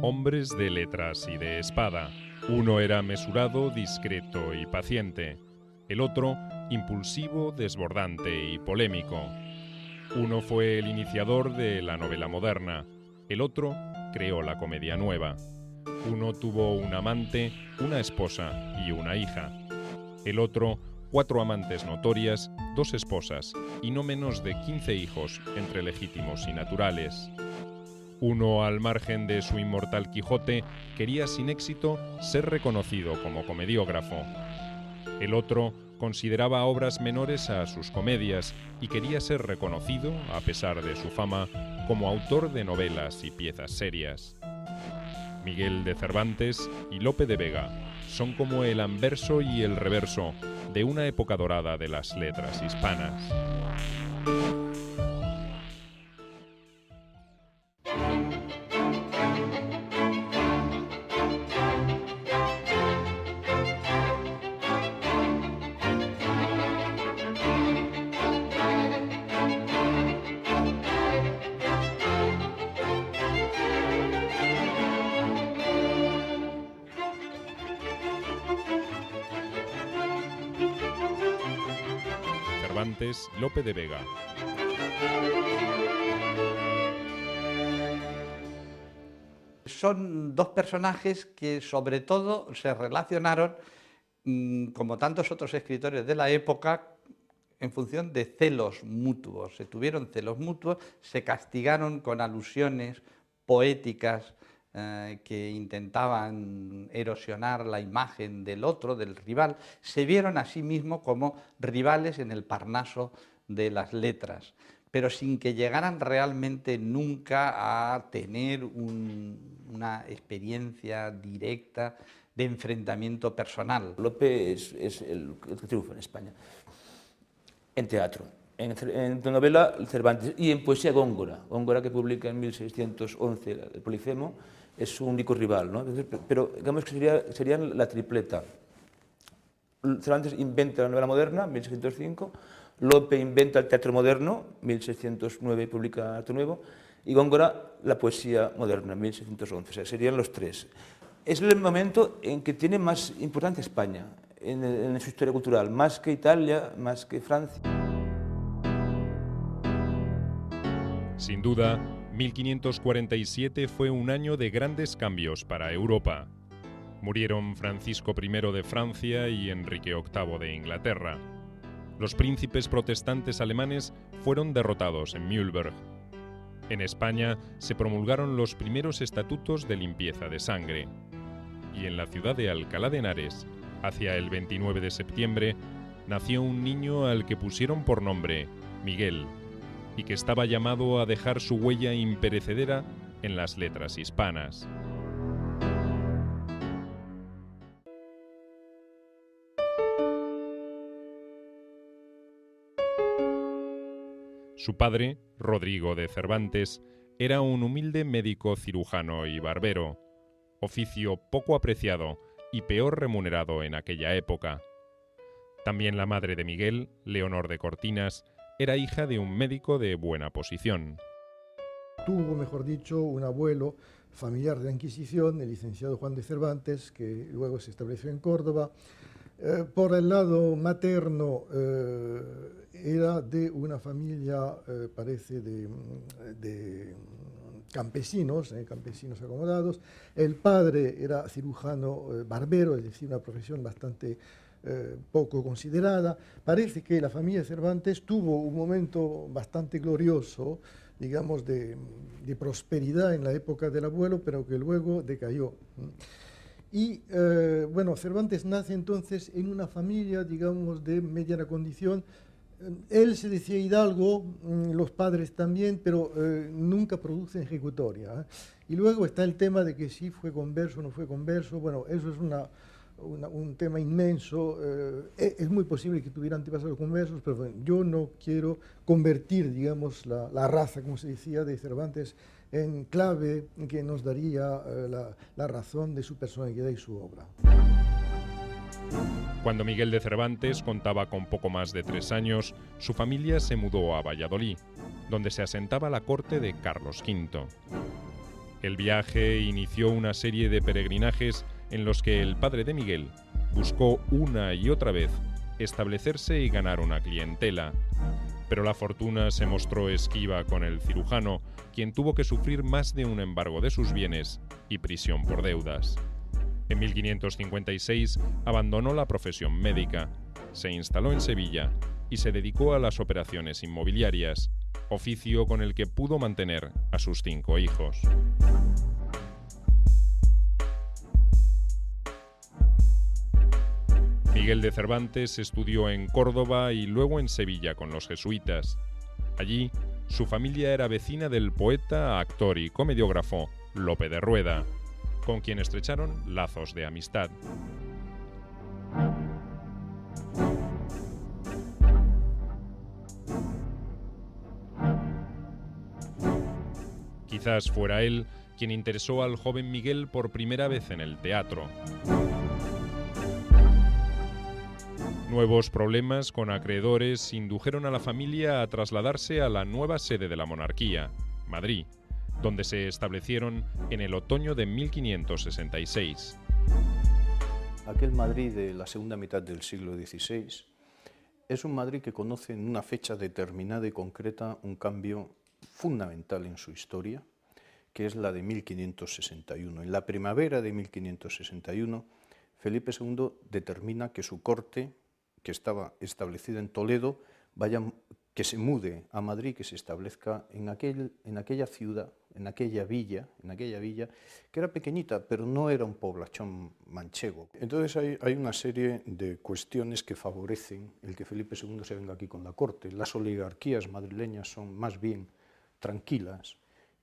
Hombres de letras y de espada. Uno era mesurado, discreto y paciente. El otro, impulsivo, desbordante y polémico. Uno fue el iniciador de la novela moderna. El otro creó la comedia nueva. Uno tuvo un amante, una esposa y una hija. El otro, 4 amantes notorias, 2 esposas y no menos de 15 hijos entre legítimos y naturales. Uno, al margen de su inmortal Quijote, quería sin éxito ser reconocido como comediógrafo. El otro consideraba obras menores a sus comedias y quería ser reconocido, a pesar de su fama, como autor de novelas y piezas serias. Miguel de Cervantes y Lope de Vega son como el anverso y el reverso de una época dorada de las letras hispanas. Cervantes, Lope de Vega. Son dos personajes que sobre todo se relacionaron, como tantos otros escritores de la época, en función de celos mutuos. Se tuvieron celos mutuos, se castigaron con alusiones poéticas que intentaban erosionar la imagen del otro, del rival. Se vieron a sí mismos como rivales en el Parnaso de las letras, pero sin que llegaran realmente nunca a tener una experiencia directa de enfrentamiento personal. Lope es el que triunfa en España, en teatro, en novela Cervantes y en poesía Góngora. Góngora, que publica en 1611 el Polifemo, es su único rival, ¿no? Pero digamos que serían la tripleta. Cervantes inventa la novela moderna, 1605, Lope inventa el teatro moderno, 1609 publica Arte Nuevo, y Góngora la poesía moderna, 1611, o sea, serían los tres. Es el momento en que tiene más importancia España en su historia cultural, más que Italia, más que Francia. Sin duda, 1547 fue un año de grandes cambios para Europa. Murieron Francisco I de Francia y Enrique VIII de Inglaterra. Los príncipes protestantes alemanes fueron derrotados en Mühlberg. En España se promulgaron los primeros estatutos de limpieza de sangre. Y en la ciudad de Alcalá de Henares, hacia el 29 de septiembre, nació un niño al que pusieron por nombre Miguel, y que estaba llamado a dejar su huella imperecedera en las letras hispanas. Su padre, Rodrigo de Cervantes, era un humilde médico cirujano y barbero, oficio poco apreciado y peor remunerado en aquella época. También la madre de Miguel, Leonor de Cortinas, era hija de un médico de buena posición. Tuvo, mejor dicho, un abuelo familiar de la Inquisición, el licenciado Juan de Cervantes, que luego se estableció en Córdoba. Por el lado materno era de una familia, parece, de campesinos, campesinos acomodados. El padre era cirujano barbero, es decir, una profesión bastante poco considerada. Parece que la familia de Cervantes tuvo un momento bastante glorioso, digamos, de prosperidad en la época del abuelo, pero que luego decayó. Y, bueno, Cervantes nace entonces en una familia, digamos, de mediana condición. Él se decía hidalgo, los padres también, pero nunca producen ejecutoria. Y luego está el tema de que si fue converso o no fue converso. Bueno, eso es un tema inmenso. Es muy posible que tuviera antepasados conversos, pero bueno, yo no quiero convertir, digamos, la raza, como se decía, de Cervantes en clave que nos daría la razón de su personalidad y su obra. Cuando Miguel de Cervantes contaba con poco más de 3 años, su familia se mudó a Valladolid, donde se asentaba la corte de Carlos V. El viaje inició una serie de peregrinajes en los que el padre de Miguel buscó una y otra vez establecerse y ganar una clientela. Pero la fortuna se mostró esquiva con el cirujano, quien tuvo que sufrir más de un embargo de sus bienes y prisión por deudas. En 1556 abandonó la profesión médica, se instaló en Sevilla y se dedicó a las operaciones inmobiliarias, oficio con el que pudo mantener a sus 5 hijos. Miguel de Cervantes estudió en Córdoba y luego en Sevilla con los jesuitas. Allí, su familia era vecina del poeta, actor y comediógrafo Lope de Rueda, con quien estrecharon lazos de amistad. Quizás fuera él quien interesó al joven Miguel por primera vez en el teatro. Nuevos problemas con acreedores indujeron a la familia a trasladarse a la nueva sede de la monarquía, Madrid, donde se establecieron en el otoño de 1566. Aquel Madrid de la segunda mitad del siglo XVI es un Madrid que conoce en una fecha determinada y concreta un cambio fundamental en su historia, que es la de 1561. En la primavera de 1561, Felipe II determina que su corte, que estaba establecida en Toledo, que se mude a Madrid, que se establezca en aquella ciudad, en aquella villa, que era pequeñita, pero no era un poblachón manchego. Entonces hay una serie de cuestiones que favorecen el que Felipe II se venga aquí con la corte. Las oligarquías madrileñas son más bien tranquilas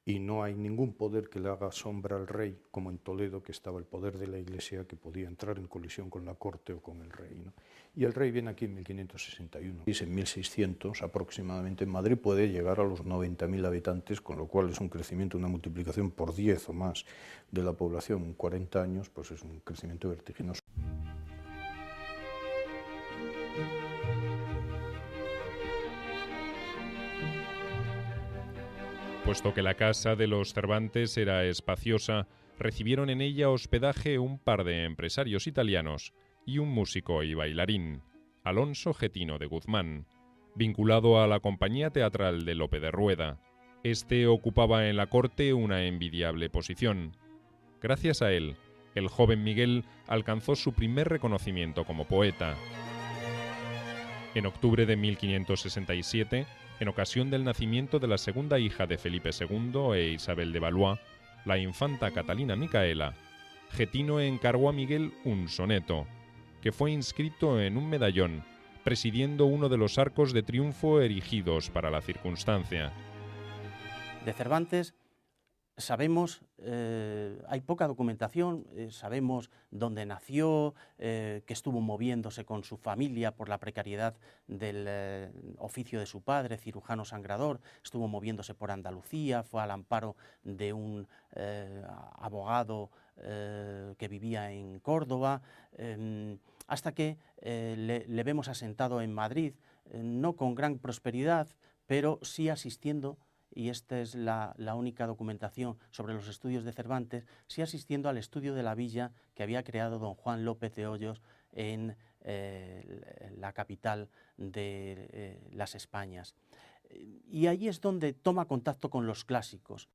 y no hay ningún poder que le haga sombra al rey, como en Toledo, que estaba el poder de la Iglesia, que podía entrar en colisión con la corte o con el rey, ¿no? Y el rey viene aquí en 1561. Y en 1600 aproximadamente en Madrid puede llegar a los 90.000 habitantes, con lo cual es un crecimiento, una multiplicación por 10 o más de la población en 40 años, pues es un crecimiento vertiginoso. Puesto que la casa de los Cervantes era espaciosa, recibieron en ella hospedaje un par de empresarios italianos y un músico y bailarín, Alonso Getino de Guzmán, vinculado a la compañía teatral de Lope de Rueda. Este ocupaba en la corte una envidiable posición. Gracias a él, el joven Miguel alcanzó su primer reconocimiento como poeta. En octubre de 1567, en ocasión del nacimiento de la segunda hija de Felipe II e Isabel de Valois, la infanta Catalina Micaela, Getino encargó a Miguel un soneto, que fue inscrito en un medallón, presidiendo uno de los arcos de triunfo erigidos para la circunstancia. De Cervantes sabemos, hay poca documentación, sabemos dónde nació, que estuvo moviéndose con su familia por la precariedad del oficio de su padre, cirujano sangrador, estuvo moviéndose por Andalucía, fue al amparo de un abogado que vivía en Córdoba, hasta que le vemos asentado en Madrid, no con gran prosperidad, pero sí asistiendo, y esta es la única documentación sobre los estudios de Cervantes, sí asistiendo al estudio de la villa que había creado don Juan López de Hoyos en la capital de las Españas. Y ahí es donde toma contacto con los clásicos.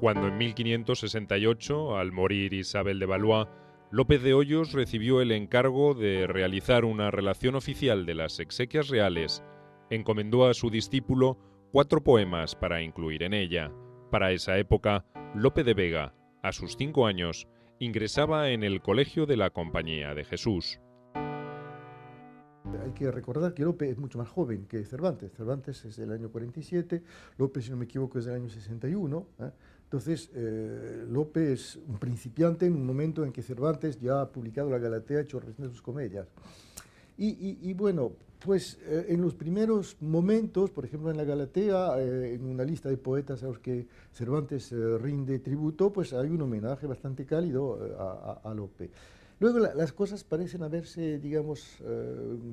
Cuando en 1568, al morir Isabel de Valois, López de Hoyos recibió el encargo de realizar una relación oficial de las exequias reales, encomendó a su discípulo 4 poemas para incluir en ella. Para esa época, Lope de Vega, a sus 5 años, ingresaba en el colegio de la Compañía de Jesús. Hay que recordar que Lope es mucho más joven que Cervantes. Cervantes es del año 47, Lope, si no me equivoco, es del año 61. Entonces, Lope es un principiante en un momento en que Cervantes ya ha publicado la Galatea, ha hecho recién sus comedias. Y bueno, pues en los primeros momentos, por ejemplo en la Galatea, en una lista de poetas a los que Cervantes rinde tributo, pues hay un homenaje bastante cálido a Lope. Luego las cosas parecen haberse, digamos,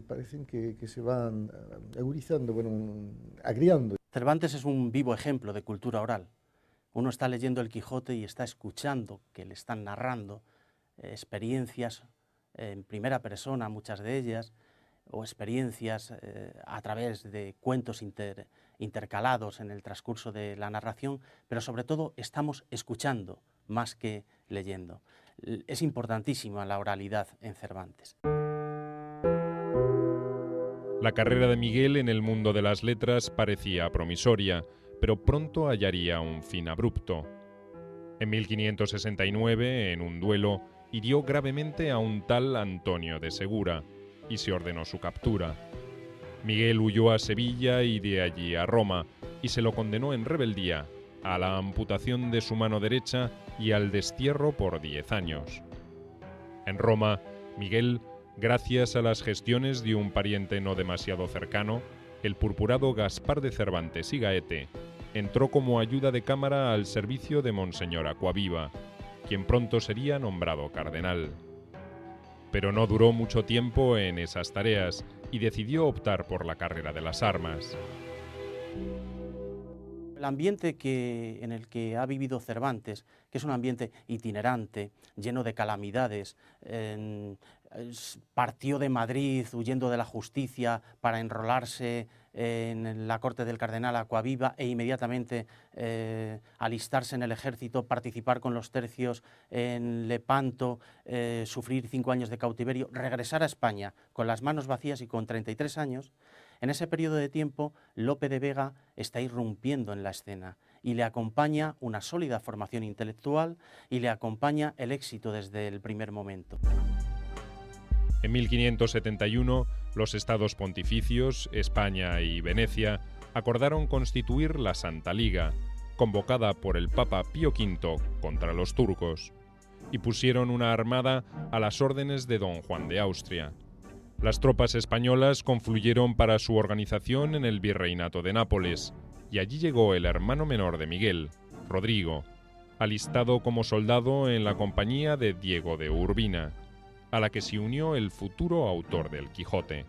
parecen que se van agudizando, bueno, agriando. Cervantes es un vivo ejemplo de cultura oral. Uno está leyendo el Quijote y está escuchando que le están narrando experiencias en primera persona, muchas de ellas, o experiencias a través de cuentos intercalados en el transcurso de la narración, pero sobre todo estamos escuchando más que leyendo. Es importantísima la oralidad en Cervantes. La carrera de Miguel en el mundo de las letras parecía promisoria, pero pronto hallaría un fin abrupto. En 1569, en un duelo, hirió gravemente a un tal Antonio de Segura y se ordenó su captura. Miguel huyó a Sevilla y de allí a Roma y se lo condenó en rebeldía a la amputación de su mano derecha y al destierro por 10 años. En Roma, Miguel, gracias a las gestiones de un pariente no demasiado cercano, el purpurado Gaspar de Cervantes y Gaete, entró como ayuda de cámara al servicio de Monseñor Aquaviva, quien pronto sería nombrado cardenal. Pero no duró mucho tiempo en esas tareas y decidió optar por la carrera de las armas. El ambiente en el que ha vivido Cervantes, que es un ambiente itinerante, lleno de calamidades, partió de Madrid huyendo de la justicia para enrolarse en la corte del cardenal Aquaviva e inmediatamente alistarse en el ejército, participar con los tercios en Lepanto, sufrir 5 años de cautiverio, regresar a España con las manos vacías y con 33 años. En ese periodo de tiempo, Lope de Vega está irrumpiendo en la escena y le acompaña una sólida formación intelectual y le acompaña el éxito desde el primer momento. En 1571, los estados pontificios, España y Venecia, acordaron constituir la Santa Liga, convocada por el Papa Pío V contra los turcos, y pusieron una armada a las órdenes de don Juan de Austria. Las tropas españolas confluyeron para su organización en el Virreinato de Nápoles, y allí llegó el hermano menor de Miguel, Rodrigo, alistado como soldado en la compañía de Diego de Urbina, a la que se unió el futuro autor del Quijote.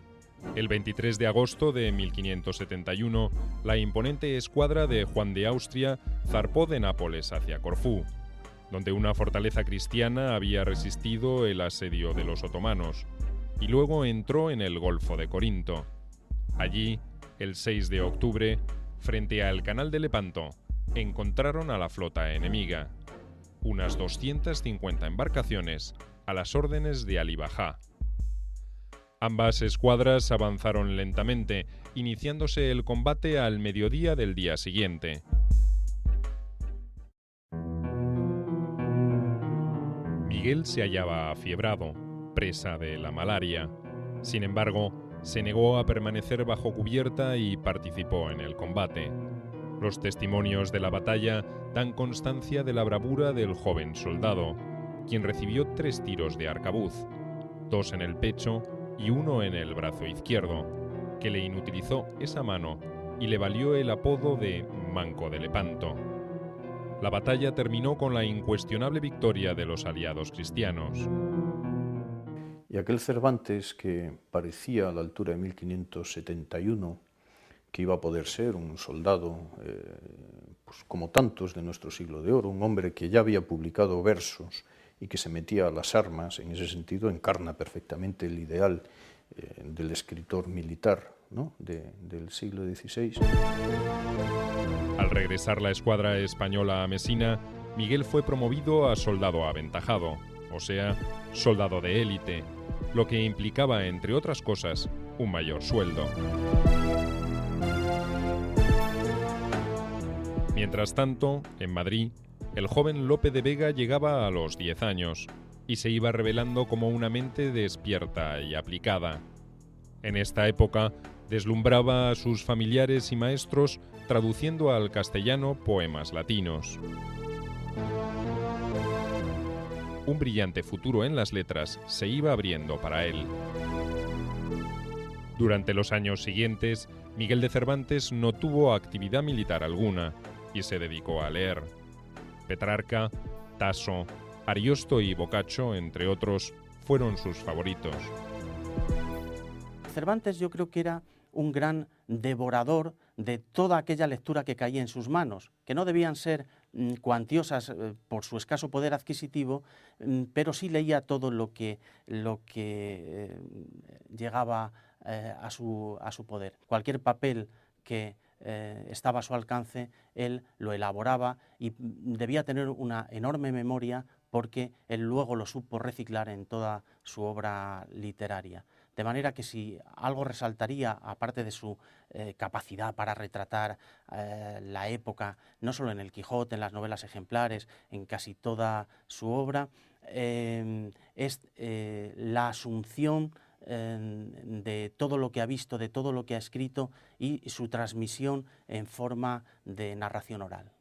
El 23 de agosto de 1571, la imponente escuadra de Juan de Austria zarpó de Nápoles hacia Corfú, donde una fortaleza cristiana había resistido el asedio de los otomanos, y luego entró en el Golfo de Corinto. Allí, el 6 de octubre, frente al canal de Lepanto, encontraron a la flota enemiga, unas 250 embarcaciones a las órdenes de Alí Bajá. Ambas escuadras avanzaron lentamente, iniciándose el combate al mediodía del día siguiente. Miguel se hallaba afiebrado, presa de la malaria. Sin embargo, se negó a permanecer bajo cubierta y participó en el combate. Los testimonios de la batalla dan constancia de la bravura del joven soldado, quien recibió 3 tiros de arcabuz, 2 en el pecho y 1 en el brazo izquierdo, que le inutilizó esa mano y le valió el apodo de Manco de Lepanto. La batalla terminó con la incuestionable victoria de los aliados cristianos. Y aquel Cervantes que parecía a la altura de 1571 que iba a poder ser un soldado pues como tantos de nuestro siglo de oro, un hombre que ya había publicado versos y que se metía a las armas, en ese sentido encarna perfectamente el ideal del escritor militar, ¿no?, del siglo XVI. Al regresar la escuadra española a Mesina, Miguel fue promovido a soldado aventajado, o sea, soldado de élite, lo que implicaba, entre otras cosas, un mayor sueldo. Mientras tanto, en Madrid, el joven Lope de Vega llegaba a los 10 años y se iba revelando como una mente despierta y aplicada. En esta época, deslumbraba a sus familiares y maestros traduciendo al castellano poemas latinos. Un brillante futuro en las letras se iba abriendo para él. Durante los años siguientes, Miguel de Cervantes no tuvo actividad militar alguna y se dedicó a leer. Petrarca, Tasso, Ariosto y Boccaccio, entre otros, fueron sus favoritos. Cervantes yo creo que era un gran devorador de toda aquella lectura que caía en sus manos, que no debían ser cuantiosas por su escaso poder adquisitivo, pero sí leía todo lo que llegaba a su poder. Cualquier papel que estaba a su alcance, él lo elaboraba y debía tener una enorme memoria, porque él luego lo supo reciclar en toda su obra literaria. De manera que si algo resaltaría, aparte de su capacidad para retratar la época, no solo en El Quijote, en las novelas ejemplares, en casi toda su obra, es la asunción de todo lo que ha visto, de todo lo que ha escrito, y su transmisión en forma de narración oral.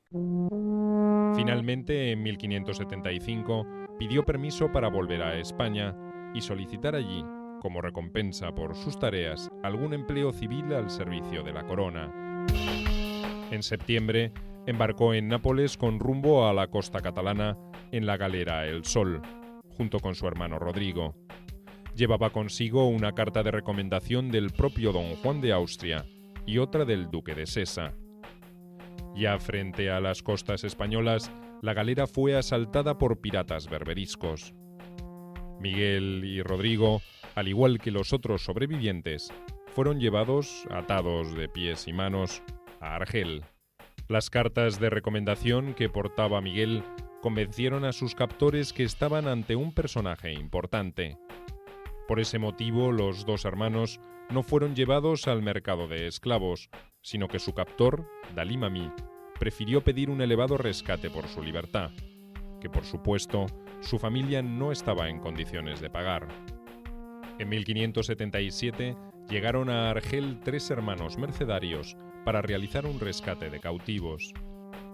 Finalmente, en 1575, pidió permiso para volver a España y solicitar allí, como recompensa por sus tareas, algún empleo civil al servicio de la corona. En septiembre, embarcó en Nápoles con rumbo a la costa catalana en la galera El Sol, junto con su hermano Rodrigo. Llevaba consigo una carta de recomendación del propio don Juan de Austria y otra del duque de Sesa. Ya frente a las costas españolas, la galera fue asaltada por piratas berberiscos. Miguel y Rodrigo, al igual que los otros sobrevivientes, fueron llevados, atados de pies y manos, a Argel. Las cartas de recomendación que portaba Miguel convencieron a sus captores que estaban ante un personaje importante. Por ese motivo, los dos hermanos no fueron llevados al mercado de esclavos, sino que su captor, Dalí Mami, prefirió pedir un elevado rescate por su libertad, que por supuesto su familia no estaba en condiciones de pagar. En 1577 llegaron a Argel 3 hermanos mercedarios para realizar un rescate de cautivos.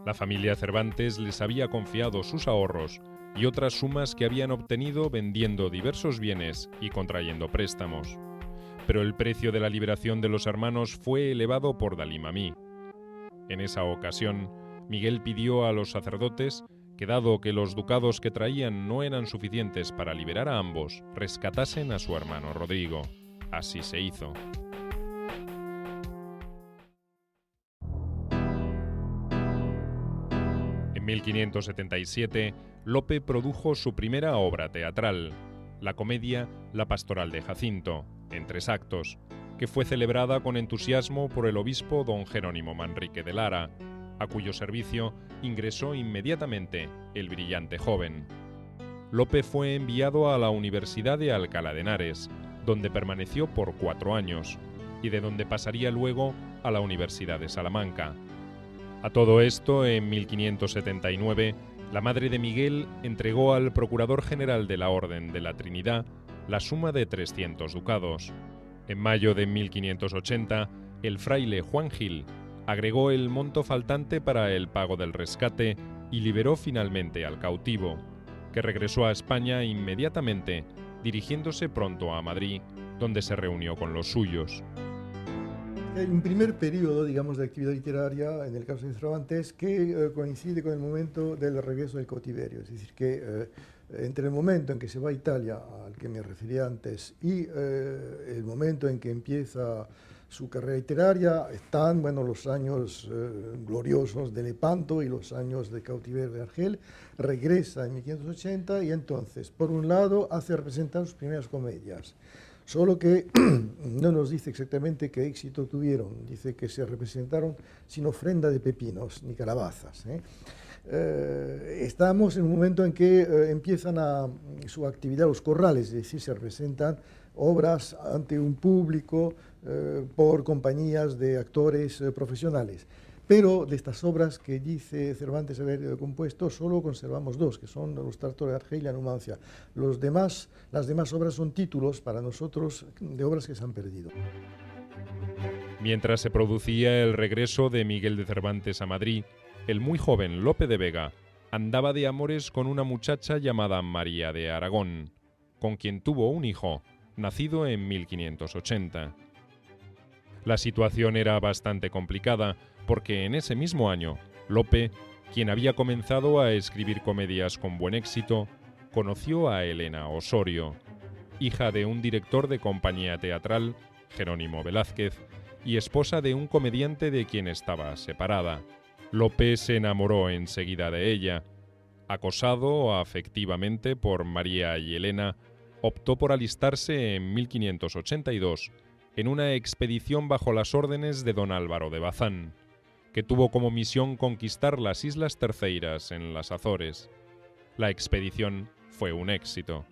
La familia Cervantes les había confiado sus ahorros y otras sumas que habían obtenido vendiendo diversos bienes y contrayendo préstamos. Pero el precio de la liberación de los hermanos fue elevado por Dalí Mami. En esa ocasión, Miguel pidió a los sacerdotes que, dado que los ducados que traían no eran suficientes para liberar a ambos, rescatasen a su hermano Rodrigo. Así se hizo. En 1577, Lope produjo su primera obra teatral, la comedia La Pastoral de Jacinto, en 3 actos, que fue celebrada con entusiasmo por el obispo don Jerónimo Manrique de Lara, a cuyo servicio ingresó inmediatamente el brillante joven. Lope fue enviado a la Universidad de Alcalá de Henares, donde permaneció por 4 años, y de donde pasaría luego a la Universidad de Salamanca. A todo esto, en 1579, la madre de Miguel entregó al Procurador General de la Orden de la Trinidad la suma de 300 ducados. En mayo de 1580, el fraile Juan Gil agregó el monto faltante para el pago del rescate y liberó finalmente al cautivo, que regresó a España inmediatamente, dirigiéndose pronto a Madrid, donde se reunió con los suyos. Hay un primer periodo, digamos, de actividad literaria, en el caso de Cervantes, que coincide con el momento del regreso del cautiverio. Es decir, que entre el momento en que se va a Italia, al que me refería antes, y el momento en que empieza su carrera literaria, están los años gloriosos de Lepanto y los años de cautiverio de Argel. Regresa en 1580 y entonces, por un lado, hace representar sus primeras comedias. Solo que no nos dice exactamente qué éxito tuvieron. Dice que se representaron sin ofrenda de pepinos ni calabazas. Estamos en un momento en que empiezan su actividad los corrales, es decir, se representan obras ante un público por compañías de actores profesionales. Pero de estas obras que dice Cervantes haber compuesto, solo conservamos 2, que son Los Tártaros de Argel y La Numancia. Las demás obras son títulos para nosotros de obras que se han perdido. Mientras se producía el regreso de Miguel de Cervantes a Madrid, el muy joven Lope de Vega andaba de amores con una muchacha llamada María de Aragón, con quien tuvo un hijo, nacido en 1580. La situación era bastante complicada, porque en ese mismo año, Lope, quien había comenzado a escribir comedias con buen éxito, conoció a Elena Osorio, hija de un director de compañía teatral, Jerónimo Velázquez, y esposa de un comediante de quien estaba separada. Lope se enamoró enseguida de ella. Acosado afectivamente por María y Elena, optó por alistarse en 1582 en una expedición bajo las órdenes de don Álvaro de Bazán, que tuvo como misión conquistar las Islas Terceiras en las Azores. La expedición fue un éxito.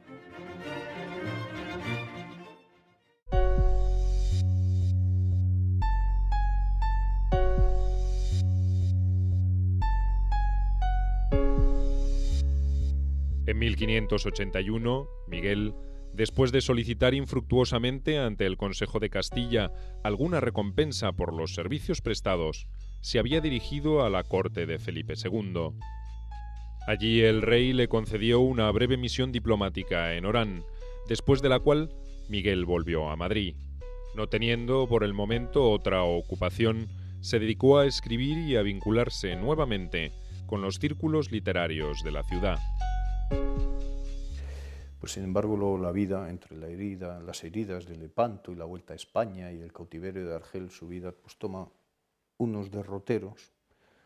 En 1581, Miguel, después de solicitar infructuosamente ante el Consejo de Castilla alguna recompensa por los servicios prestados, se había dirigido a la corte de Felipe II. Allí el rey le concedió una breve misión diplomática en Orán, después de la cual Miguel volvió a Madrid. No teniendo por el momento otra ocupación, se dedicó a escribir y a vincularse nuevamente con los círculos literarios de la ciudad. Pues sin embargo, luego la vida, entre las heridas de Lepanto y la vuelta a España y el cautiverio de Argel, su vida pues toma unos derroteros,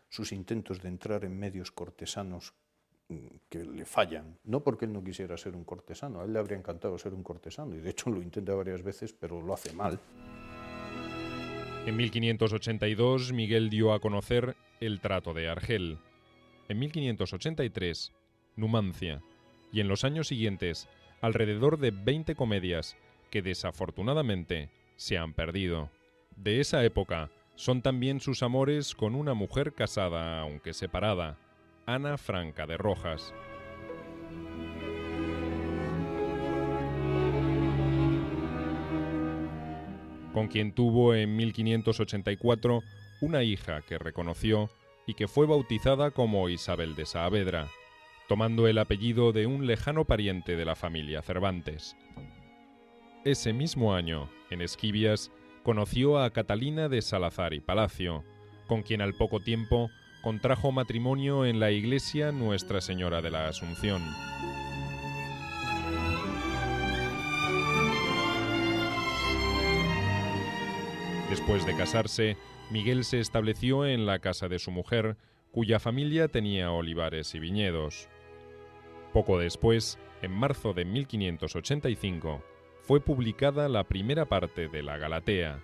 sus intentos de entrar en medios cortesanos que le fallan, no porque él no quisiera ser un cortesano, a él le habría encantado ser un cortesano y de hecho lo intenta varias veces, pero lo hace mal. En 1582 Miguel dio a conocer El Trato de Argel. En 1583, Numancia. Y en los años siguientes, alrededor de 20 comedias que desafortunadamente se han perdido. De esa época son también sus amores con una mujer casada, aunque separada, Ana Franca de Rojas. Con quien tuvo en 1584 una hija que reconoció y que fue bautizada como Isabel de Saavedra, tomando el apellido de un lejano pariente de la familia Cervantes. Ese mismo año, en Esquivias, conoció a Catalina de Salazar y Palacio, con quien al poco tiempo contrajo matrimonio en la iglesia Nuestra Señora de la Asunción. Después de casarse, Miguel se estableció en la casa de su mujer, cuya familia tenía olivares y viñedos. Poco después, en marzo de 1585, fue publicada la primera parte de la Galatea,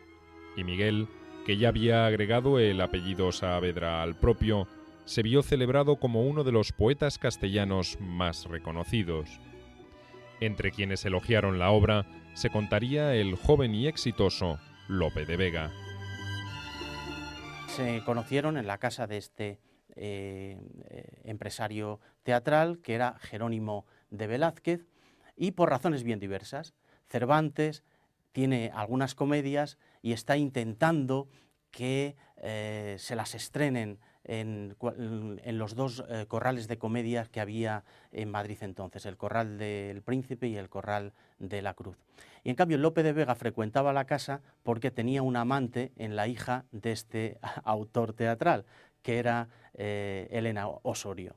y Miguel, que ya había agregado el apellido Saavedra al propio, se vio celebrado como uno de los poetas castellanos más reconocidos. Entre quienes elogiaron la obra se contaría el joven y exitoso Lope de Vega. Se conocieron en la casa de este empresario teatral, que era Jerónimo de Velázquez, y por razones bien diversas. Cervantes tiene algunas comedias y está intentando que se las estrenen en los dos corrales de comedias que había en Madrid entonces, el Corral del Príncipe y el Corral de la Cruz. Y en cambio Lope de Vega frecuentaba la casa porque tenía un amante en la hija de este autor teatral, que era Elena Osorio.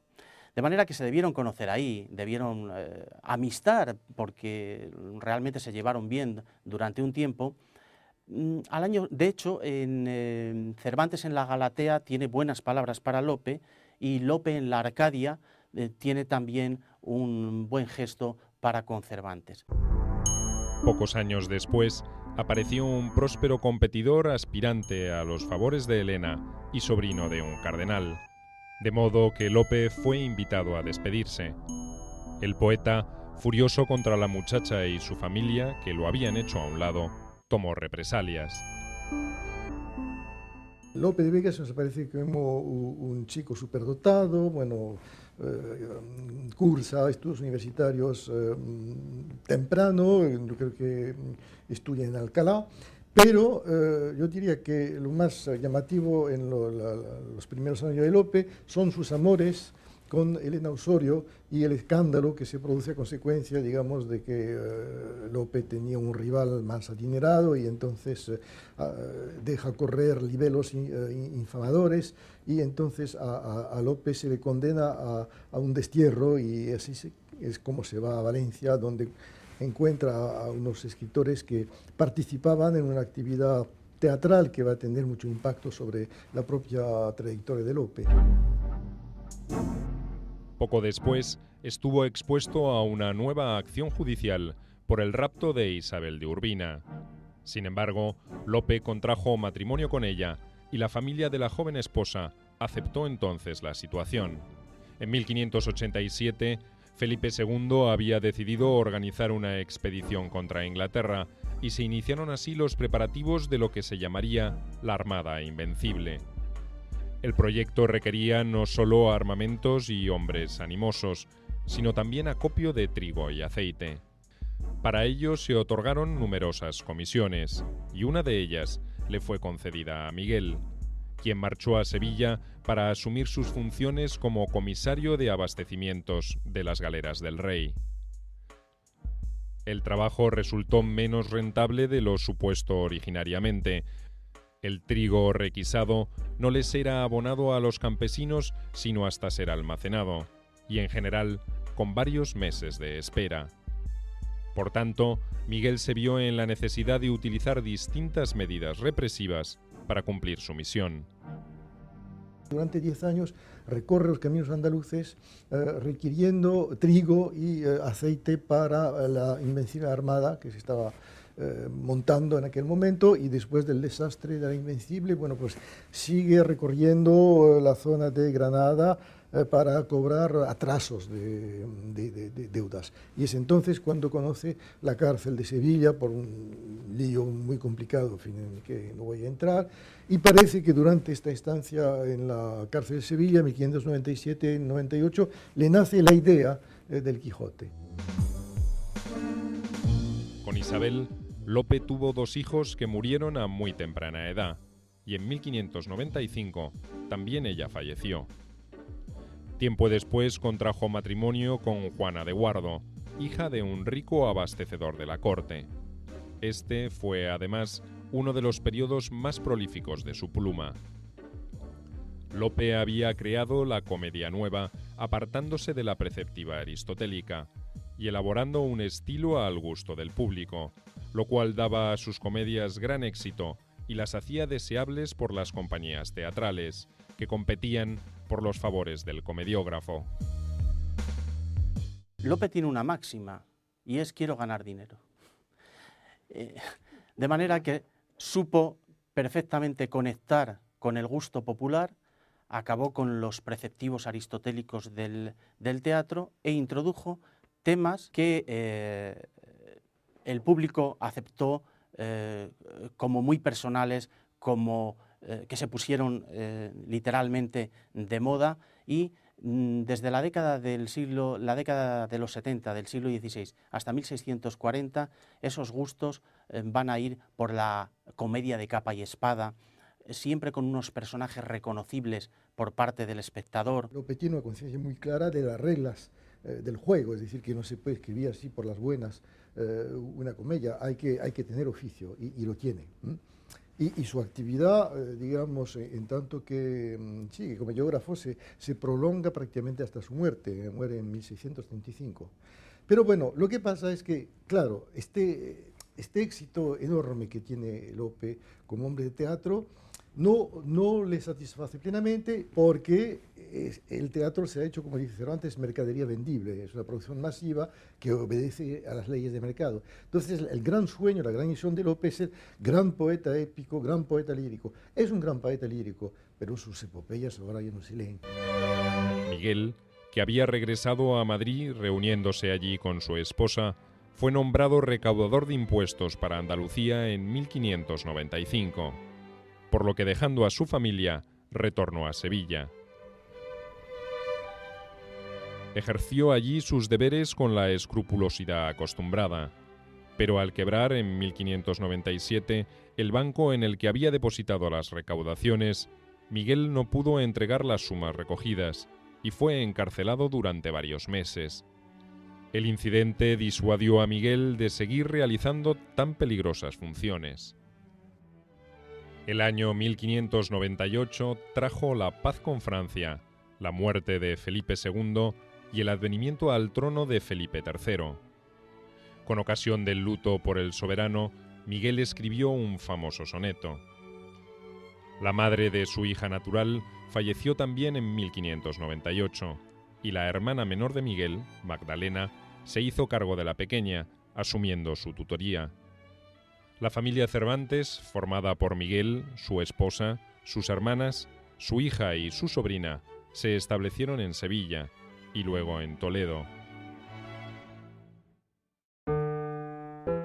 De manera que se debieron conocer ahí, debieron amistar, porque realmente se llevaron bien durante un tiempo. Al año, de hecho, en Cervantes en la Galatea tiene buenas palabras para Lope, y Lope en la Arcadia tiene también un buen gesto para con Cervantes. Pocos años después, apareció un próspero competidor aspirante a los favores de Elena y sobrino de un cardenal, de modo que Lope fue invitado a despedirse. El poeta, furioso contra la muchacha y su familia, que lo habían hecho a un lado, tomó represalias. Lope de Vega nos parece como un chico superdotado, bueno, cursa estudios universitarios temprano, yo creo que estudia en Alcalá, pero yo diría que lo más llamativo en los primeros años de Lope son sus amores con Elena Osorio y el escándalo que se produce a consecuencia, digamos, de que Lope tenía un rival más adinerado y entonces deja correr libelos infamadores, y entonces a Lope se le condena a un destierro, y así es como se va a Valencia, donde encuentra a unos escritores que participaban en una actividad teatral que va a tener mucho impacto sobre la propia trayectoria de Lope. Poco después, estuvo expuesto a una nueva acción judicial por el rapto de Isabel de Urbina. Sin embargo, Lope contrajo matrimonio con ella y la familia de la joven esposa aceptó entonces la situación. En 1587, Felipe II había decidido organizar una expedición contra Inglaterra y se iniciaron así los preparativos de lo que se llamaría la Armada Invencible. El proyecto requería no solo armamentos y hombres animosos, sino también acopio de trigo y aceite. Para ello se otorgaron numerosas comisiones, y una de ellas le fue concedida a Miguel, quien marchó a Sevilla para asumir sus funciones como comisario de abastecimientos de las galeras del rey. El trabajo resultó menos rentable de lo supuesto originariamente. El trigo requisado no les era abonado a los campesinos sino hasta ser almacenado, y en general con varios meses de espera. Por tanto, Miguel se vio en la necesidad de utilizar distintas medidas represivas para cumplir su misión. Durante 10 años recorre los caminos andaluces requiriendo trigo y aceite para la Invencible Armada que se estaba montando en aquel momento, y después del desastre de la Invencible, bueno, pues sigue recorriendo la zona de Granada para cobrar atrasos de deudas. Y es entonces cuando conoce la cárcel de Sevilla por un lío muy complicado, en fin, en el que no voy a entrar, y parece que durante esta estancia en la cárcel de Sevilla, 1597-98, le nace la idea del Quijote. Con Isabel, Lope tuvo 2 hijos que murieron a muy temprana edad, y en 1595 también ella falleció. Tiempo después contrajo matrimonio con Juana de Guardo, hija de un rico abastecedor de la corte. Este fue, además, uno de los periodos más prolíficos de su pluma. Lope había creado la comedia nueva, apartándose de la preceptiva aristotélica y elaborando un estilo al gusto del público, lo cual daba a sus comedias gran éxito y las hacía deseables por las compañías teatrales, que competían por los favores del comediógrafo. Lope tiene una máxima, y es: quiero ganar dinero. De manera que supo perfectamente conectar con el gusto popular, acabó con los preceptivos aristotélicos del teatro e introdujo temas que el público aceptó como muy personales, como que se pusieron literalmente de moda, y desde la década de los 70 del siglo XVI hasta 1640, esos gustos van a ir por la comedia de capa y espada, siempre con unos personajes reconocibles por parte del espectador. Lope tiene una conciencia muy clara de las reglas del juego, es decir, que no se puede escribir así por las buenas una comedia, hay que tener oficio, y lo tiene. Y su actividad, digamos, en tanto que sí, comediógrafo, se prolonga prácticamente hasta su muerte, muere en 1635. Pero bueno, lo que pasa es que, claro, este éxito enorme que tiene Lope como hombre de teatro no le satisface plenamente, porque el teatro se ha hecho, como dice Cervantes, mercadería vendible, es una producción masiva que obedece a las leyes de mercado. Entonces, el gran sueño, la gran misión de Lope es ser gran poeta épico, gran poeta lírico. Es un gran poeta lírico, pero sus epopeyas ahora ya no se leen. Miguel, que había regresado a Madrid reuniéndose allí con su esposa, fue nombrado recaudador de impuestos para Andalucía en 1595. Por lo que, dejando a su familia, retornó a Sevilla. Ejerció allí sus deberes con la escrupulosidad acostumbrada, pero al quebrar en 1597 el banco en el que había depositado las recaudaciones, Miguel no pudo entregar las sumas recogidas y fue encarcelado durante varios meses. El incidente disuadió a Miguel de seguir realizando tan peligrosas funciones. El año 1598 trajo la paz con Francia, la muerte de Felipe II y el advenimiento al trono de Felipe III. Con ocasión del luto por el soberano, Miguel escribió un famoso soneto, La madre de su hija natural falleció también en 1598 y la hermana menor de Miguel, Magdalena, se hizo cargo de la pequeña, asumiendo su tutoría. La familia Cervantes, formada por Miguel, su esposa, sus hermanas, su hija y su sobrina, se establecieron en Sevilla y luego en Toledo.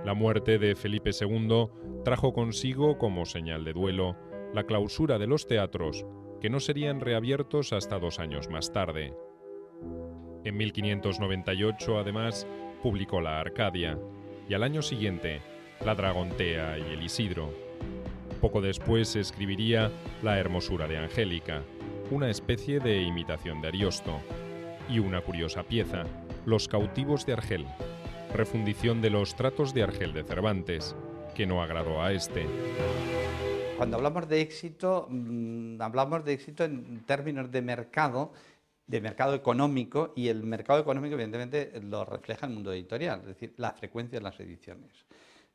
La muerte de Felipe II trajo consigo, como señal de duelo, la clausura de los teatros, que no serían reabiertos hasta 2 años más tarde. En 1598, además, publicó la Arcadia, y al año siguiente, la Dragontea y el Isidro. Poco después escribiría La Hermosura de Angélica, una especie de imitación de Ariosto, y una curiosa pieza, Los cautivos de Argel, refundición de los tratos de Argel de Cervantes, que no agradó a este. Cuando hablamos de éxito en términos de mercado económico, y el mercado económico evidentemente lo refleja el mundo editorial, es decir, la frecuencia de las ediciones.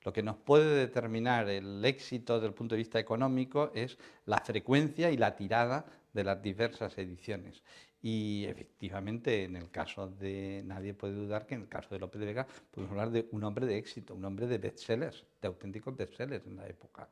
Lo que nos puede determinar el éxito desde el punto de vista económico es la frecuencia y la tirada de las diversas ediciones. Y efectivamente, en el caso de, nadie puede dudar que en el caso de Lope de Vega podemos hablar de un hombre de éxito, un hombre de bestsellers, de auténticos bestsellers en la época.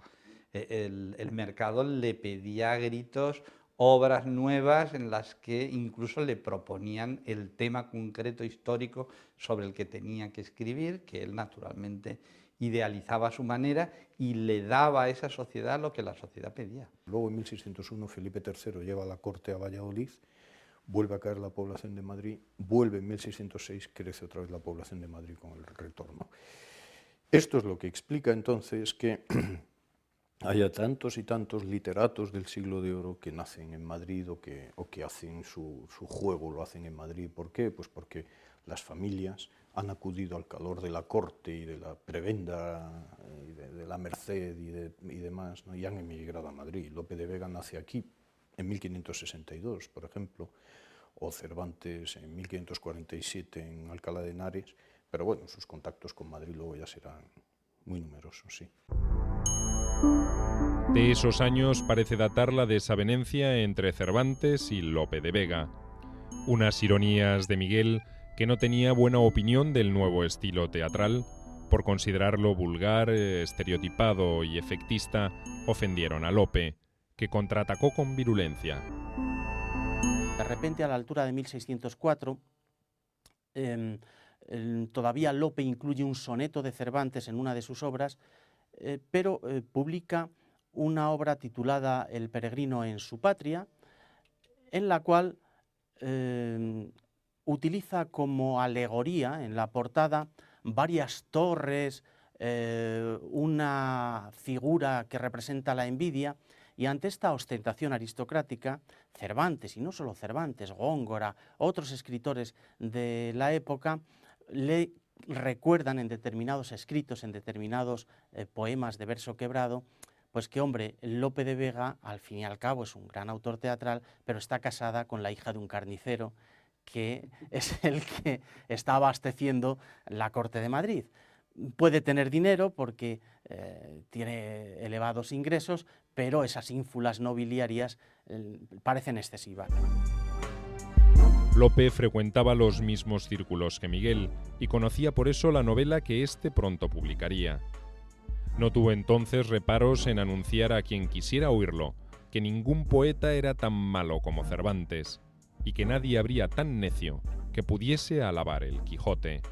El mercado le pedía a gritos obras nuevas en las que incluso le proponían el tema concreto histórico sobre el que tenía que escribir, que él naturalmente idealizaba a su manera y le daba a esa sociedad lo que la sociedad pedía. Luego en 1601 Felipe III lleva la corte a Valladolid, vuelve a caer la población de Madrid, vuelve en 1606, crece otra vez la población de Madrid con el retorno. Esto es lo que explica entonces que haya tantos y tantos literatos del siglo de oro que nacen en Madrid o que hacen su juego, lo hacen en Madrid. ¿Por qué? Pues porque las familias han acudido al calor de la corte y de la prebenda y de la merced y demás, ¿no? Y han emigrado a Madrid. Lope de Vega nace aquí en 1562, por ejemplo, o Cervantes en 1547 en Alcalá de Henares, pero bueno, sus contactos con Madrid luego ya serán muy numerosos, sí. De esos años parece datar la desavenencia entre Cervantes y Lope de Vega. Unas ironías de Miguel, que no tenía buena opinión del nuevo estilo teatral, por considerarlo vulgar, estereotipado y efectista, ofendieron a Lope, que contraatacó con virulencia. De repente, a la altura de 1604, todavía Lope incluye un soneto de Cervantes en una de sus obras, pero publica una obra titulada El peregrino en su patria, en la cual utiliza como alegoría en la portada varias torres, una figura que representa la envidia, y ante esta ostentación aristocrática, Cervantes, y no solo Cervantes, Góngora, otros escritores de la época, le recuerdan en determinados escritos, en determinados poemas de verso quebrado, pues que, hombre, Lope de Vega, al fin y al cabo, es un gran autor teatral, pero está casada con la hija de un carnicero, que es el que está abasteciendo la corte de Madrid. Puede tener dinero porque tiene elevados ingresos, pero esas ínfulas nobiliarias parecen excesivas. Lope frecuentaba los mismos círculos que Miguel y conocía por eso la novela que éste pronto publicaría. No tuvo entonces reparos en anunciar a quien quisiera oírlo que ningún poeta era tan malo como Cervantes y que nadie habría tan necio que pudiese alabar el Quijote.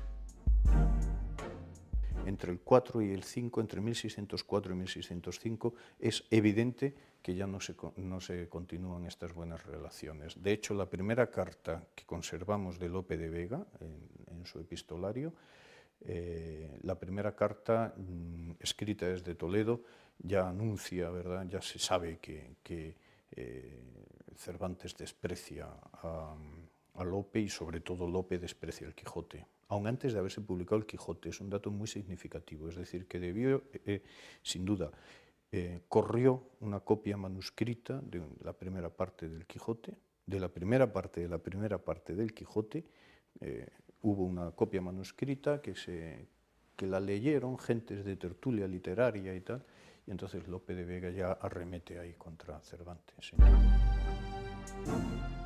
Entre el 4 y el 5, entre 1604 y 1605, es evidente que ya no se continúan estas buenas relaciones. De hecho, la primera carta que conservamos de Lope de Vega en su epistolario, la primera carta escrita desde Toledo, ya anuncia, ¿verdad? Ya se sabe que Cervantes desprecia a Lope y sobre todo Lope desprecia el Quijote. Aún antes de haberse publicado el Quijote, es un dato muy significativo, es decir, que debió, sin duda, corrió una copia manuscrita de la primera parte del Quijote, de la primera parte del Quijote, hubo una copia manuscrita que la leyeron gentes de tertulia literaria y tal, y entonces Lope de Vega ya arremete ahí contra Cervantes. ¿Sí?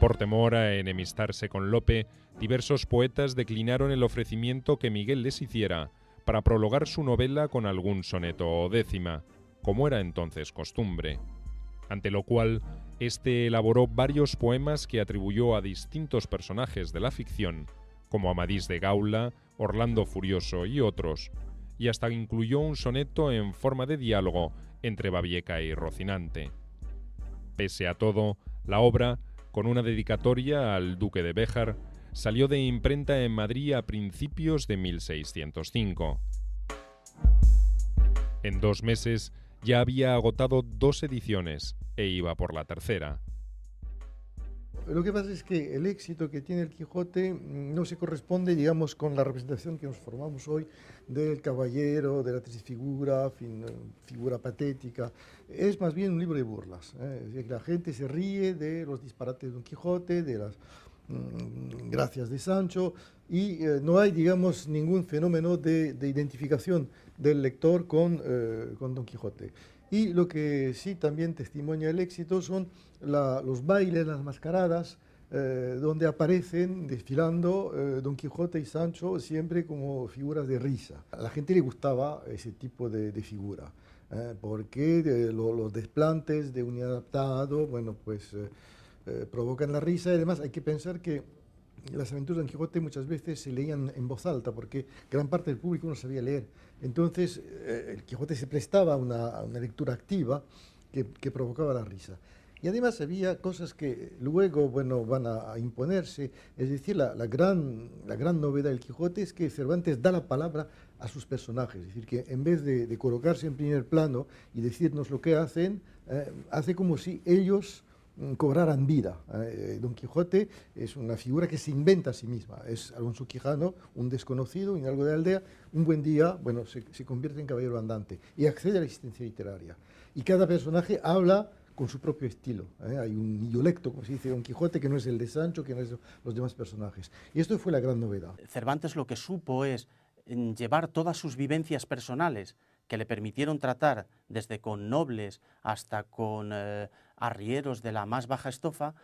Por temor a enemistarse con Lope, diversos poetas declinaron el ofrecimiento que Miguel les hiciera para prologar su novela con algún soneto o décima, como era entonces costumbre, ante lo cual éste elaboró varios poemas que atribuyó a distintos personajes de la ficción, como Amadís de Gaula, Orlando Furioso y otros, y hasta incluyó un soneto en forma de diálogo entre Babieca y Rocinante. Pese a todo, la obra, con una dedicatoria al duque de Béjar, salió de imprenta en Madrid a principios de 1605. En 2 meses ya había agotado 2 ediciones e iba por la tercera. Lo que pasa es que el éxito que tiene el Quijote no se corresponde, digamos, con la representación que nos formamos hoy del caballero, de la trisfigura, figura patética. Es más bien un libro de burlas. Es decir, la gente se ríe de los disparates de Don Quijote, de las gracias de Sancho, y no hay, digamos, ningún fenómeno de identificación del lector con Don Quijote. Y lo que sí también testimonia el éxito son los bailes, las mascaradas, donde aparecen desfilando Don Quijote y Sancho siempre como figuras de risa. A la gente le gustaba ese tipo de figura, porque los desplantes de un inadaptado, bueno, pues provocan la risa, y además hay que pensar que las aventuras de Don Quijote muchas veces se leían en voz alta porque gran parte del público no sabía leer. Entonces el Quijote se prestaba a una lectura activa que provocaba la risa. Y además había cosas que luego, bueno, van a imponerse. Es decir, la gran novedad del Quijote es que Cervantes da la palabra a sus personajes. Es decir, que en vez de colocarse en primer plano y decirnos lo que hacen, hace como si ellos cobraran vida. Don Quijote es una figura que se inventa a sí misma. Es Alonso Quijano, un desconocido, un algo de aldea. Un buen día, bueno, se convierte en caballero andante y accede a la existencia literaria. Y cada personaje habla con su propio estilo. Hay un idiolecto, como se dice, Don Quijote, que no es el de Sancho, que no es de los demás personajes. Y esto fue la gran novedad. Cervantes lo que supo es llevar todas sus vivencias personales que le permitieron tratar desde con nobles hasta con arrieros de la más baja estofa,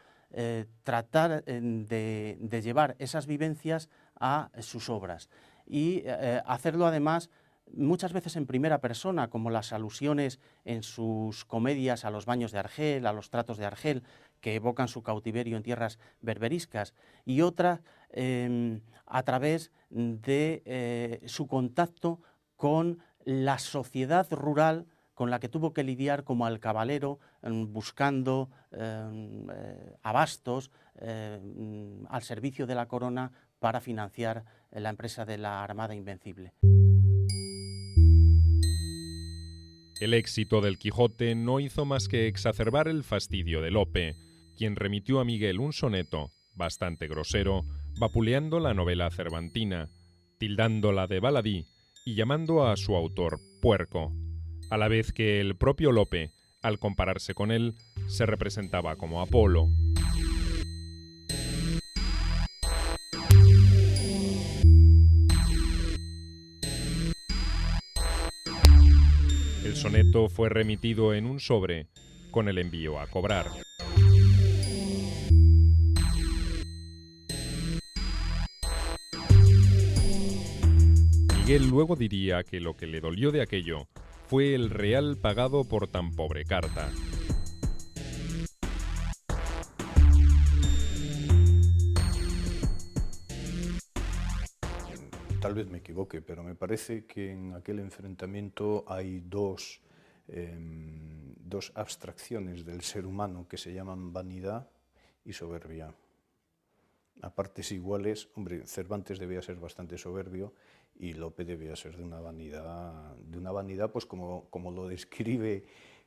tratar de llevar esas vivencias a sus obras y hacerlo además muchas veces en primera persona, como las alusiones en sus comedias a los baños de Argel, a los tratos de Argel, que evocan su cautiverio en tierras berberiscas, y otras a través de su contacto con la sociedad rural con la que tuvo que lidiar como alcabalero, buscando abastos al servicio de la corona para financiar la empresa de la Armada Invencible. El éxito del Quijote no hizo más que exacerbar el fastidio de Lope, quien remitió a Miguel un soneto, bastante grosero, vapuleando la novela cervantina, tildándola de baladí y llamando a su autor puerco, a la vez que el propio Lope, al compararse con él, se representaba como Apolo. El soneto fue remitido en un sobre con el envío a cobrar. Miguel luego diría que lo que le dolió de aquello fue el real pagado por tan pobre carta. Tal vez me equivoque, pero me parece que en aquel enfrentamiento hay dos abstracciones del ser humano que se llaman vanidad y soberbia. A partes iguales, hombre, Cervantes debía ser bastante soberbio y Lope debía ser de una vanidad pues como lo describe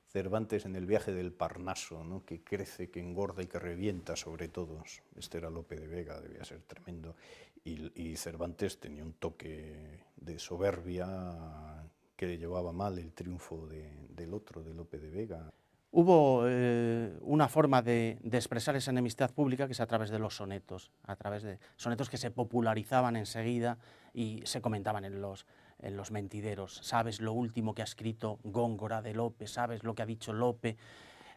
Cervantes en el viaje del Parnaso, ¿no? Que crece, que engorda y que revienta sobre todos. Este era Lope de Vega, debía ser tremendo. Y Cervantes tenía un toque de soberbia que le llevaba mal el triunfo del otro, de Lope de Vega. Hubo una forma de expresar esa enemistad pública que es a través de los sonetos, a través de sonetos que se popularizaban enseguida y se comentaban en los mentideros. Sabes lo último que ha escrito Góngora de Lope, sabes lo que ha dicho Lope.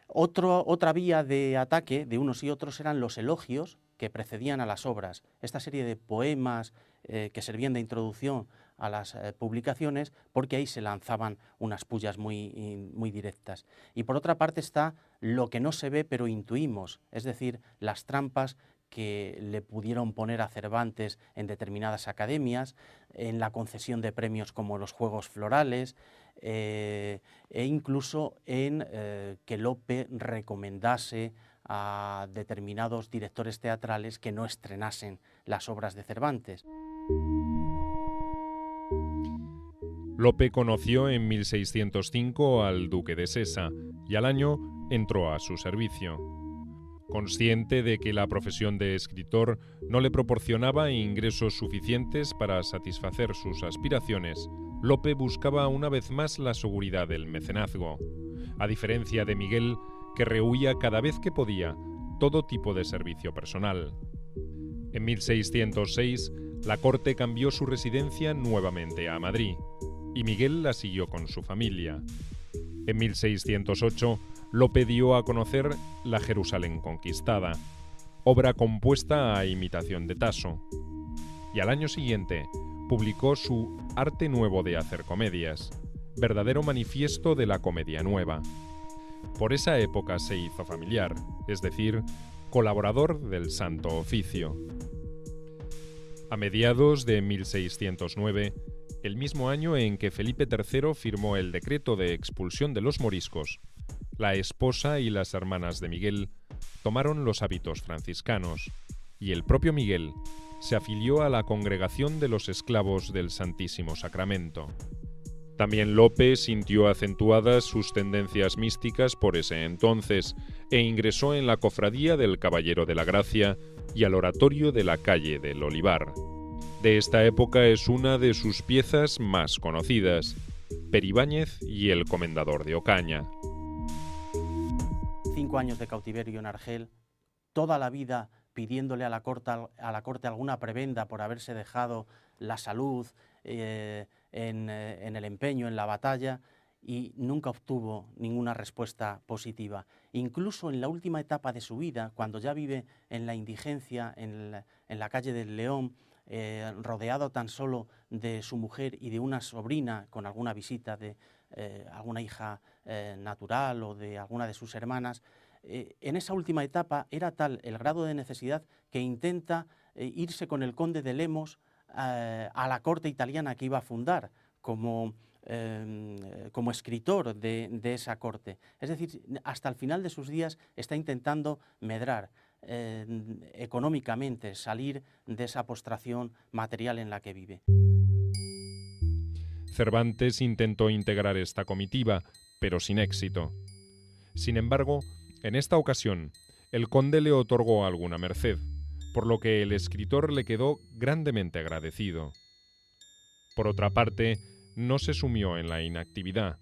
Otra vía de ataque de unos y otros eran los elogios que precedían a las obras. Esta serie de poemas que servían de introducción a las publicaciones, porque ahí se lanzaban unas pullas muy directas. Y por otra parte está lo que no se ve pero intuimos, es decir, las trampas que le pudieron poner a Cervantes en determinadas academias, en la concesión de premios como los Juegos Florales, e incluso en que Lope recomendase a determinados directores teatrales que no estrenasen las obras de Cervantes. Lope conoció en 1605 al duque de Sesa y al año entró a su servicio. Consciente de que la profesión de escritor no le proporcionaba ingresos suficientes para satisfacer sus aspiraciones, Lope buscaba una vez más la seguridad del mecenazgo, a diferencia de Miguel, que rehuía cada vez que podía todo tipo de servicio personal. En 1606, la corte cambió su residencia nuevamente a Madrid, y Miguel la siguió con su familia. En 1608, Lope dio a conocer La Jerusalén conquistada, obra compuesta a imitación de Tasso, y al año siguiente publicó su Arte nuevo de hacer comedias, verdadero manifiesto de la comedia nueva. Por esa época se hizo familiar, es decir, colaborador del Santo Oficio. A mediados de 1609, el mismo año en que Felipe III firmó el decreto de expulsión de los moriscos, la esposa y las hermanas de Miguel tomaron los hábitos franciscanos, y el propio Miguel se afilió a la Congregación de los Esclavos del Santísimo Sacramento. También Lope sintió acentuadas sus tendencias místicas por ese entonces e ingresó en la Cofradía del Caballero de la Gracia y al Oratorio de la Calle del Olivar. De esta época es una de sus piezas más conocidas, Peribáñez y el Comendador de Ocaña. 5 años de cautiverio en Argel, toda la vida pidiéndole a la corte alguna prebenda por haberse dejado la salud en el empeño, en la batalla, y nunca obtuvo ninguna respuesta positiva. Incluso en la última etapa de su vida, cuando ya vive en la indigencia, en la calle del León, rodeado tan solo de su mujer y de una sobrina, con alguna visita de alguna hija natural o de alguna de sus hermanas, en esa última etapa era tal el grado de necesidad que intenta irse con el conde de Lemos a la corte italiana que iba a fundar como escritor de esa corte. Es decir, hasta el final de sus días está intentando medrar económicamente, salir de esa postración material en la que vive. Cervantes intentó integrar esta comitiva, pero sin éxito. Sin embargo, en esta ocasión, el conde le otorgó alguna merced, por lo que el escritor le quedó grandemente agradecido. Por otra parte, no se sumió en la inactividad.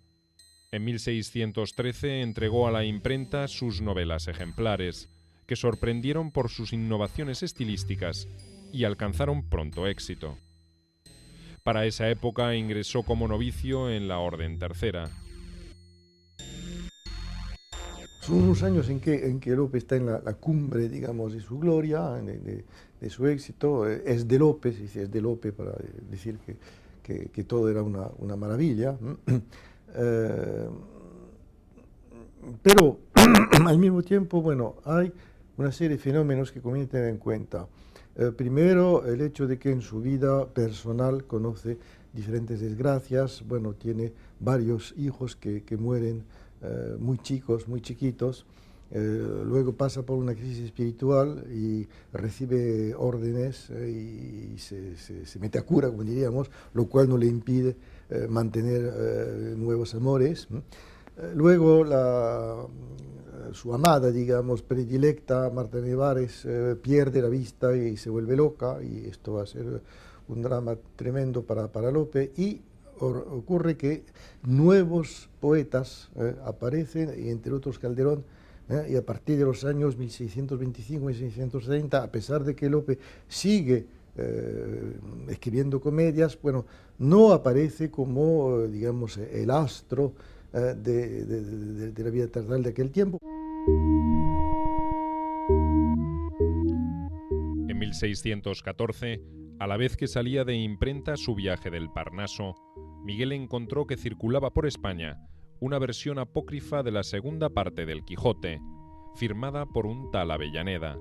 En 1613 entregó a la imprenta sus novelas ejemplares, que sorprendieron por sus innovaciones estilísticas y alcanzaron pronto éxito. Para esa época ingresó como novicio en la Orden Tercera. Son unos años en que Lope está en la cumbre, digamos, de su gloria, de su éxito. Es de Lope, se dice es de Lope para decir que todo era una maravilla. Pero al mismo tiempo, bueno, hay una serie de fenómenos que conviene tener en cuenta. Primero, el hecho de que en su vida personal conoce diferentes desgracias. Bueno, tiene varios hijos que mueren muy chicos, muy chiquitos. Luego pasa por una crisis espiritual y recibe órdenes y se mete a cura, como diríamos, lo cual no le impide mantener nuevos amores. Luego su amada, digamos, predilecta, Marta Nevares, pierde la vista y se vuelve loca, y esto va a ser un drama tremendo para Lope. Y ocurre que nuevos poetas aparecen, y entre otros Calderón, y a partir de los años 1625-1630, a pesar de que Lope sigue escribiendo comedias, bueno, no aparece como, digamos, el astro de la vida teatral de aquel tiempo. En 1614, a la vez que salía de imprenta su viaje del Parnaso, Miguel encontró que circulaba por España una versión apócrifa de la segunda parte del Quijote, firmada por un tal Avellaneda,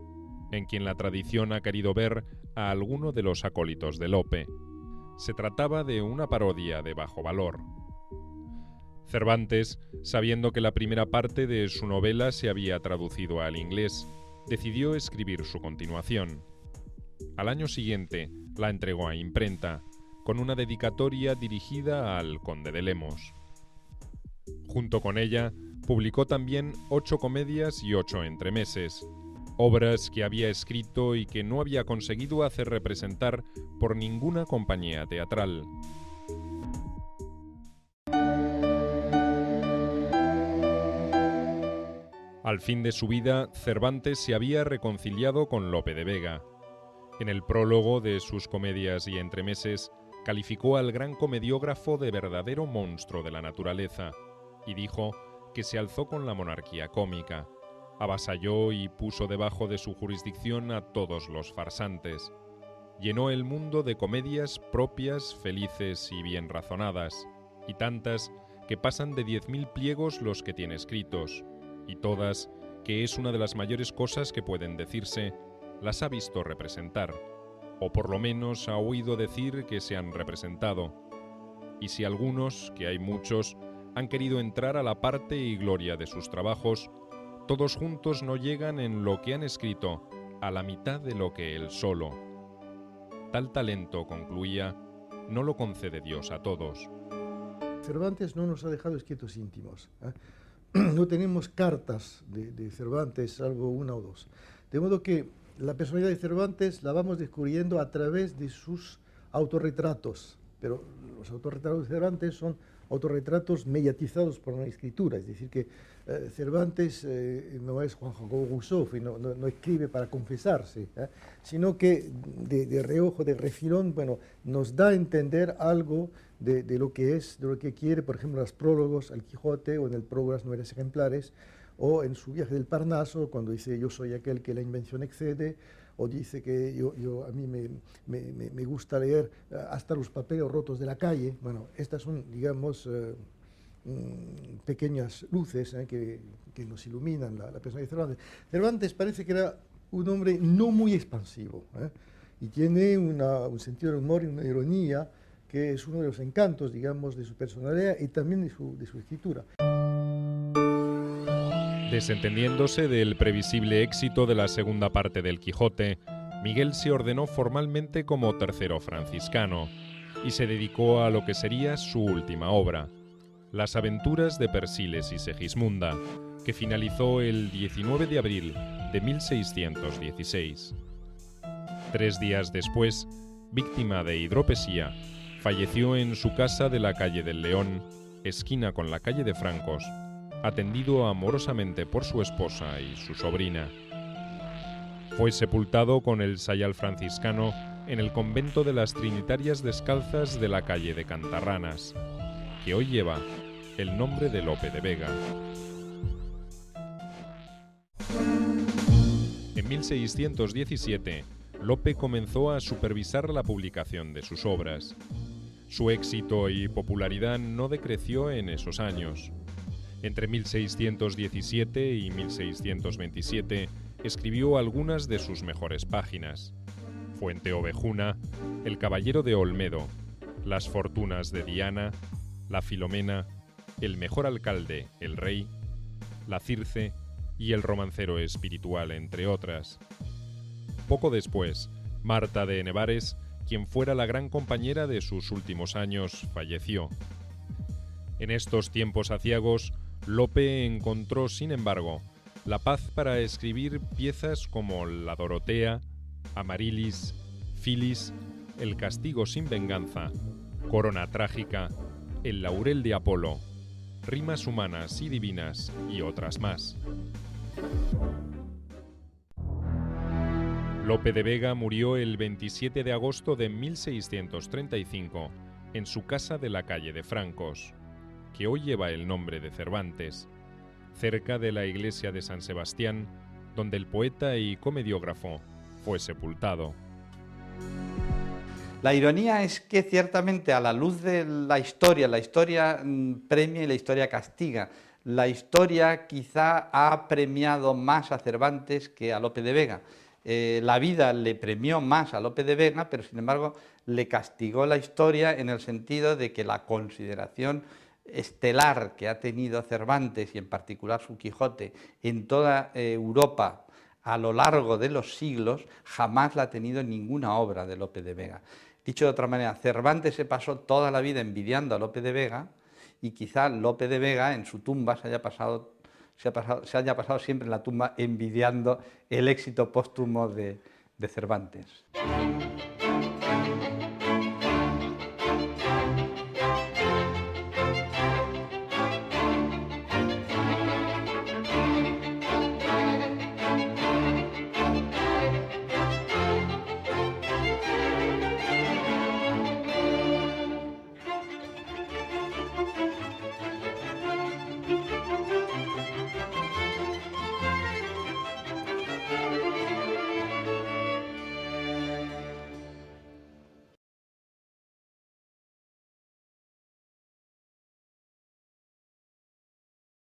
en quien la tradición ha querido ver a alguno de los acólitos de Lope. Se trataba de una parodia de bajo valor. Cervantes, sabiendo que la primera parte de su novela se había traducido al inglés, decidió escribir su continuación. Al año siguiente la entregó a imprenta, con una dedicatoria dirigida al conde de Lemos. Junto con ella, publicó también 8 comedias y 8 entremeses, obras que había escrito y que no había conseguido hacer representar por ninguna compañía teatral. Al fin de su vida, Cervantes se había reconciliado con Lope de Vega. En el prólogo de sus comedias y entremeses, calificó al gran comediógrafo de verdadero monstruo de la naturaleza y dijo que se alzó con la monarquía cómica, avasalló y puso debajo de su jurisdicción a todos los farsantes. Llenó el mundo de comedias propias, felices y bien razonadas, y tantas que pasan de 10.000 pliegos los que tiene escritos, y todas, que es una de las mayores cosas que pueden decirse, las ha visto representar, o por lo menos ha oído decir que se han representado. Y si algunos, que hay muchos, han querido entrar a la parte y gloria de sus trabajos, todos juntos no llegan en lo que han escrito a la mitad de lo que él solo. Tal talento, concluía, no lo concede Dios a todos. Cervantes no nos ha dejado escritos íntimos, ¿eh? No tenemos cartas de Cervantes, salvo una o dos. De modo que la personalidad de Cervantes la vamos descubriendo a través de sus autorretratos, pero los autorretratos de Cervantes son autorretratos mediatizados por una escritura, es decir, que Cervantes no es Juan Jacobo Rousseau, no escribe para confesarse, sino que de reojo, de refilón, bueno, nos da a entender algo de lo que es, de lo que quiere, por ejemplo, en los prólogos al Quijote o en el prólogo de las novelas ejemplares, o en su viaje del Parnaso, cuando dice yo soy aquel que la invención excede, o dice que a mí me gusta leer hasta los papeles rotos de la calle. Bueno, estas son, digamos, pequeñas luces que nos iluminan la personalidad de Cervantes. Cervantes parece que era un hombre no muy expansivo, y tiene un sentido del humor y una ironía que es uno de los encantos, digamos, de su personalidad y también de su escritura. Desentendiéndose del previsible éxito de la segunda parte del Quijote, Miguel se ordenó formalmente como tercero franciscano y se dedicó a lo que sería su última obra, Las aventuras de Persiles y Segismunda, que finalizó el 19 de abril de 1616. 3 días después, víctima de hidropesía, falleció en su casa de la calle del León, esquina con la calle de Francos, atendido amorosamente por su esposa y su sobrina. Fue sepultado con el sayal franciscano en el convento de las Trinitarias Descalzas de la calle de Cantarranas, que hoy lleva el nombre de Lope de Vega. En 1617, Lope comenzó a supervisar la publicación de sus obras. Su éxito y popularidad no decreció en esos años. Entre 1617 y 1627 escribió algunas de sus mejores páginas: Fuente Ovejuna, El Caballero de Olmedo, Las Fortunas de Diana, La Filomena, El Mejor Alcalde, el Rey, La Circe y El Romancero Espiritual, entre otras. Poco después, Marta de Nevares, quien fuera la gran compañera de sus últimos años, falleció. En estos tiempos aciagos, Lope encontró, sin embargo, la paz para escribir piezas como La Dorotea, Amarilis, Filis, El Castigo sin Venganza, Corona Trágica, El Laurel de Apolo, Rimas Humanas y Divinas y otras más. Lope de Vega murió el 27 de agosto de 1635 en su casa de la calle de Francos, que hoy lleva el nombre de Cervantes, cerca de la iglesia de San Sebastián, donde el poeta y comediógrafo fue sepultado. La ironía es que ciertamente a la luz de la historia premia y la historia castiga. La historia quizá ha premiado más a Cervantes que a Lope de Vega. La vida le premió más a Lope de Vega, pero sin embargo le castigó la historia en el sentido de que la consideración estelar que ha tenido Cervantes y en particular su Quijote en toda Europa a lo largo de los siglos jamás la ha tenido ninguna obra de Lope de Vega. Dicho de otra manera, Cervantes se pasó toda la vida envidiando a Lope de Vega y quizá Lope de Vega en su tumba se haya pasado siempre en la tumba envidiando el éxito póstumo de Cervantes.